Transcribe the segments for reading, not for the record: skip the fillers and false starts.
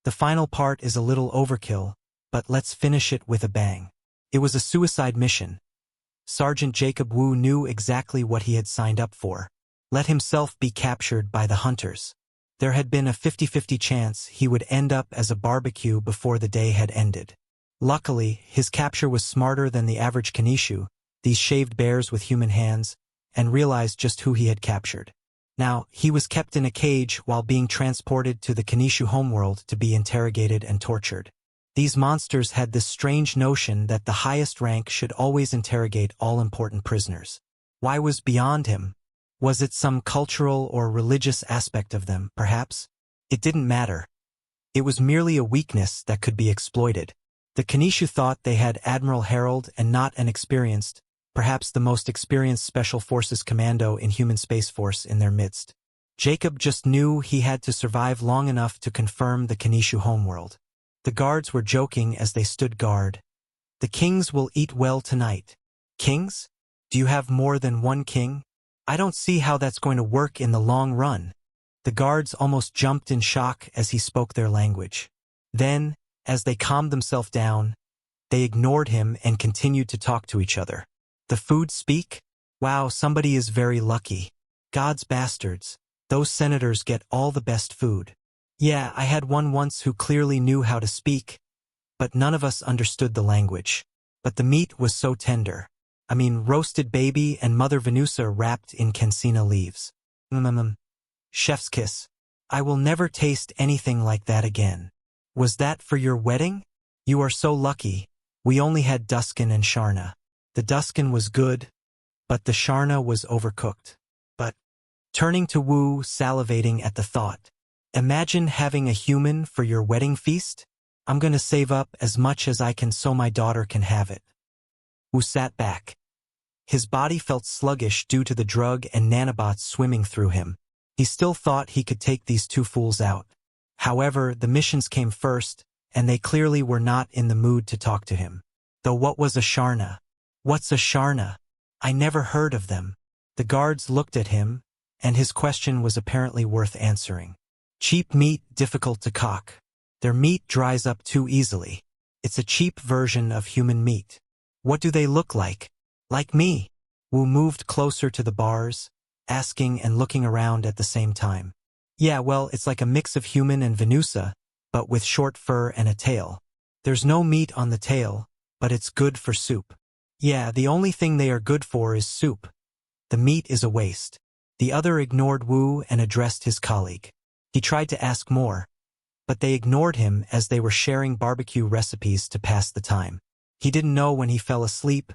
The final part is a little overkill, but let's finish it with a bang. It was a suicide mission. Sergeant Jacob Wu knew exactly what he had signed up for. Let himself be captured by the hunters. There had been a 50-50 chance he would end up as a barbecue before the day had ended. Luckily, his capture was smarter than the average Kanishu, these shaved bears with human hands, and realized just who he had captured. Now, he was kept in a cage while being transported to the Kanishu homeworld to be interrogated and tortured. These monsters had this strange notion that the highest rank should always interrogate all important prisoners. Why was beyond him? Was it some cultural or religious aspect of them, perhaps? It didn't matter. It was merely a weakness that could be exploited. The Kanishu thought they had Admiral Harold and not an experienced, perhaps the most experienced Special Forces commando in human Space Force in their midst. Jacob just knew he had to survive long enough to confirm the Kanishu homeworld. The guards were joking as they stood guard. The kings will eat well tonight. Kings? Do you have more than one king? I don't see how that's going to work in the long run. The guards almost jumped in shock as he spoke their language. Then, as they calmed themselves down, they ignored him and continued to talk to each other. The food speak? Wow, somebody is very lucky. God's bastards. Those senators get all the best food. Yeah, I had one once who clearly knew how to speak, but none of us understood the language. But the meat was so tender. I mean, roasted baby and Mother Venusa wrapped in cancina leaves. Chef's kiss. I will never taste anything like that again. Was that for your wedding? You are so lucky. We only had Duskin and Sharna. The Duskin was good, but the Sharna was overcooked. But, turning to Wu, salivating at the thought. Imagine having a human for your wedding feast? I'm gonna save up as much as I can so my daughter can have it. Wu sat back. His body felt sluggish due to the drug and nanobots swimming through him. He still thought he could take these two fools out. However, the missions came first, and they clearly were not in the mood to talk to him. Though what was a Sharna? What's a Sharna? I never heard of them. The guards looked at him, and his question was apparently worth answering. Cheap meat difficult to cook. Their meat dries up too easily. It's a cheap version of human meat. What do they look like? Like me. Wu moved closer to the bars, asking and looking around at the same time. Yeah, well, it's like a mix of human and Venusa, but with short fur and a tail. There's no meat on the tail, but it's good for soup. Yeah, the only thing they are good for is soup. The meat is a waste. The other ignored Wu and addressed his colleague. He tried to ask more, but they ignored him as they were sharing barbecue recipes to pass the time. He didn't know when he fell asleep,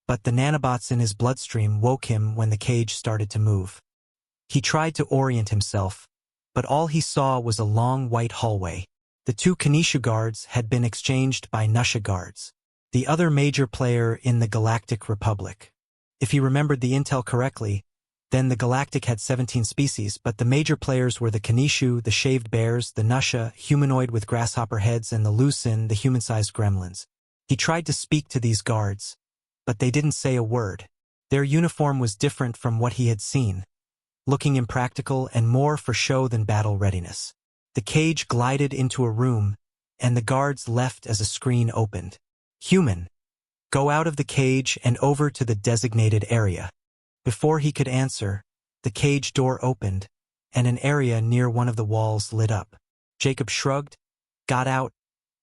but the nanobots in his bloodstream woke him when the cage started to move. He tried to orient himself, but all he saw was a long white hallway. The two Kanishu guards had been exchanged by Nusha guards, the other major player in the Galactic Republic. If he remembered the intel correctly, then the Galactic had 17 species, but the major players were the Kanishu, the shaved bears, the Nusha, humanoid with grasshopper heads, and the Lucin, the human-sized gremlins. He tried to speak to these guards, but they didn't say a word. Their uniform was different from what he had seen, looking impractical and more for show than battle readiness. The cage glided into a room, and the guards left as a screen opened. Human. Go out of the cage and over to the designated area. Before he could answer, the cage door opened, and an area near one of the walls lit up. Jacob shrugged, got out,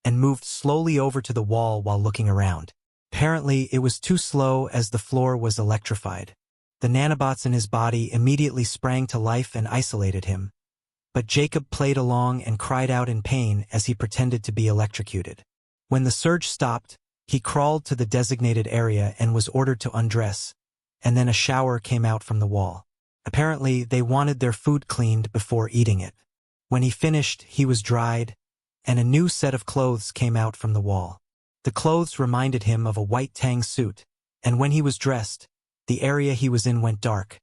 and moved slowly over to the wall while looking around. Apparently, it was too slow as the floor was electrified. The nanobots in his body immediately sprang to life and isolated him. But Jacob played along and cried out in pain as he pretended to be electrocuted. When the surge stopped, he crawled to the designated area and was ordered to undress, and then a shower came out from the wall. Apparently, they wanted their food cleaned before eating it. When he finished, he was dried, and a new set of clothes came out from the wall. The clothes reminded him of a white tang suit, and when he was dressed, the area he was in went dark.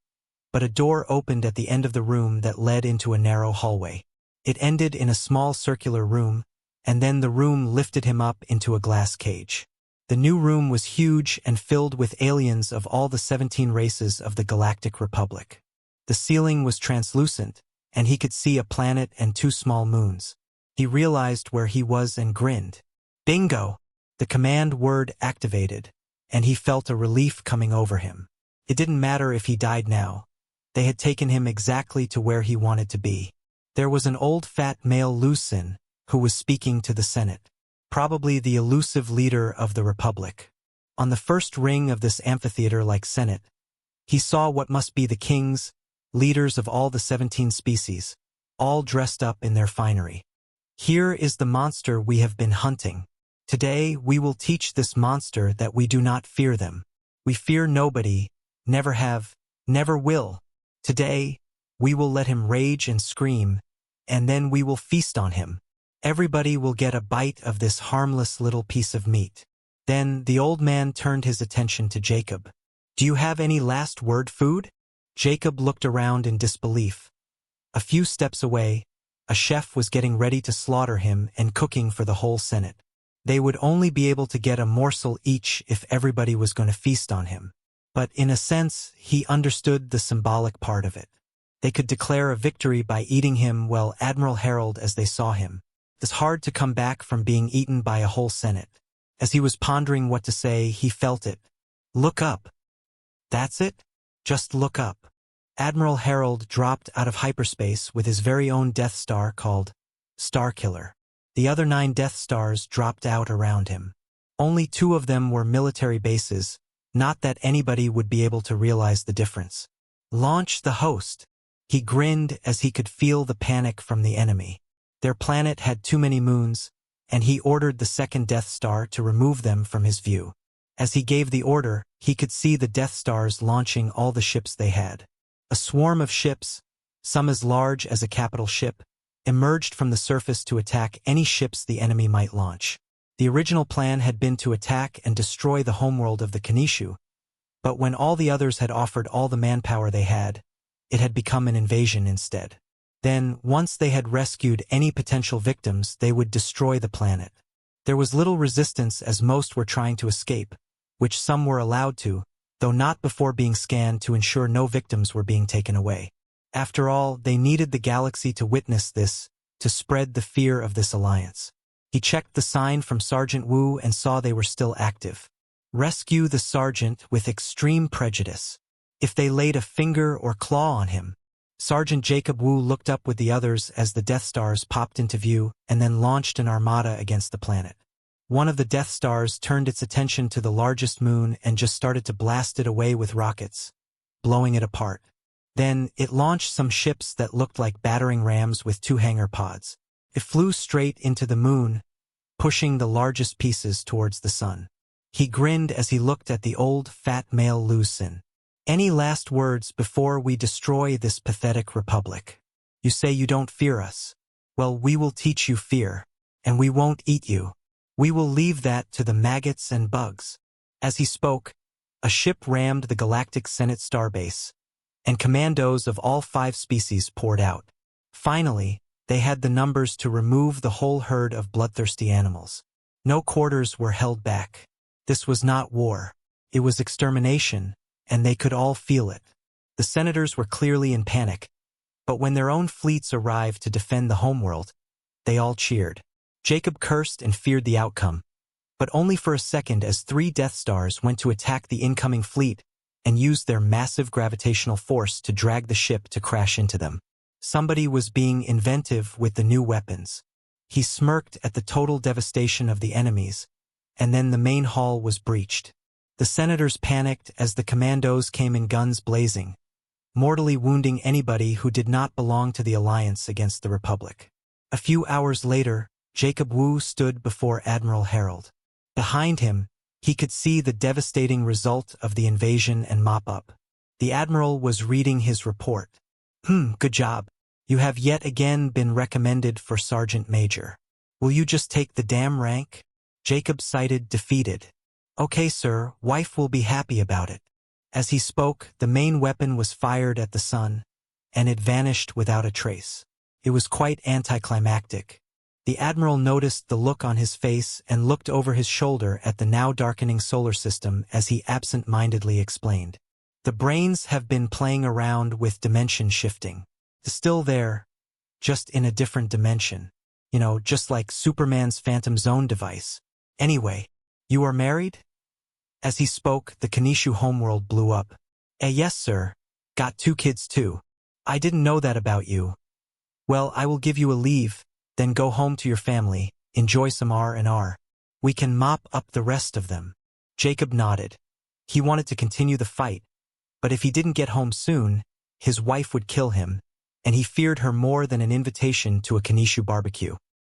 But a door opened at the end of the room that led into a narrow hallway. It ended in a small circular room, and then the room lifted him up into a glass cage. The new room was huge and filled with aliens of all the 17 races of the Galactic Republic. The ceiling was translucent, and he could see a planet and two small moons. He realized where he was and grinned. Bingo! The command word activated, and he felt a relief coming over him. It didn't matter if he died now. They had taken him exactly to where he wanted to be. There was an old fat male Lucin who was speaking to the Senate, probably the elusive leader of the Republic. On the first ring of this amphitheater-like Senate, he saw what must be the kings, leaders of all the 17 species, all dressed up in their finery. Here is the monster we have been hunting. Today we will teach this monster that we do not fear them. We fear nobody, never have, never will. Today, we will let him rage and scream, and then we will feast on him. Everybody will get a bite of this harmless little piece of meat. Then the old man turned his attention to Jacob. Do you have any last word, food? Jacob looked around in disbelief. A few steps away, a chef was getting ready to slaughter him and cooking for the whole Senate. They would only be able to get a morsel each if everybody was going to feast on him. But in a sense, he understood the symbolic part of it. They could declare a victory by eating him well, Admiral Harold, as they saw him. It's hard to come back from being eaten by a whole Senate. As he was pondering what to say, he felt it. Look up. That's it? Just look up. Admiral Harold dropped out of hyperspace with his very own Death Star called Starkiller. The other 9 Death Stars dropped out around him. Only 2 of them were military bases, not that anybody would be able to realize the difference. Launch the host. He grinned as he could feel the panic from the enemy. Their planet had too many moons, and he ordered the second Death Star to remove them from his view. As he gave the order, he could see the Death Stars launching all the ships they had. A swarm of ships, some as large as a capital ship, emerged from the surface to attack any ships the enemy might launch. The original plan had been to attack and destroy the homeworld of the Kanishu, but when all the others had offered all the manpower they had, it had become an invasion instead. Then, once they had rescued any potential victims, they would destroy the planet. There was little resistance as most were trying to escape, which some were allowed to, though not before being scanned to ensure no victims were being taken away. After all, they needed the galaxy to witness this, to spread the fear of this alliance. He checked the sign from Sergeant Wu and saw they were still active. Rescue the sergeant with extreme prejudice. If they laid a finger or claw on him. Sergeant Jacob Wu looked up with the others as the Death Stars popped into view and then launched an armada against the planet. One of the Death Stars turned its attention to the largest moon and just started to blast it away with rockets, blowing it apart. Then, it launched some ships that looked like battering rams with 2 hangar pods. It flew straight into the moon, pushing the largest pieces towards the sun. He grinned as he looked at the old, fat male Lucin. Any last words before we destroy this pathetic republic? You say you don't fear us. Well, we will teach you fear, and we won't eat you. We will leave that to the maggots and bugs. As he spoke, a ship rammed the Galactic Senate starbase, and commandos of all 5 species poured out. Finally, they had the numbers to remove the whole herd of bloodthirsty animals. No quarters were held back. This was not war. It was extermination, and they could all feel it. The senators were clearly in panic, but when their own fleets arrived to defend the homeworld, they all cheered. Jacob cursed and feared the outcome, but only for a second as 3 Death Stars went to attack the incoming fleet and used their massive gravitational force to drag the ship to crash into them. Somebody was being inventive with the new weapons. He smirked at the total devastation of the enemies, and then the main hall was breached. The senators panicked as the commandos came in guns blazing, mortally wounding anybody who did not belong to the alliance against the Republic. A few hours later, Jacob Wu stood before Admiral Harold. Behind him, he could see the devastating result of the invasion and mop-up. The Admiral was reading his report. Good job. You have yet again been recommended for Sergeant Major. Will you just take the damn rank? Jacob sighed defeated. Okay, sir, wife will be happy about it. As he spoke, the main weapon was fired at the sun, and it vanished without a trace. It was quite anticlimactic. The Admiral noticed the look on his face and looked over his shoulder at the now darkening solar system as he absent-mindedly explained. The brains have been playing around with dimension shifting. Still there, just in a different dimension. Just like Superman's Phantom Zone device. Anyway, you are married? As he spoke, the Kanishu homeworld blew up. Yes, sir. Got 2 kids too. I didn't know that about you. Well, I will give you a leave, then go home to your family, enjoy some R&R. We can mop up the rest of them. Jacob nodded. He wanted to continue the fight, but if he didn't get home soon, his wife would kill him, and he feared her more than an invitation to a Kanishu barbecue.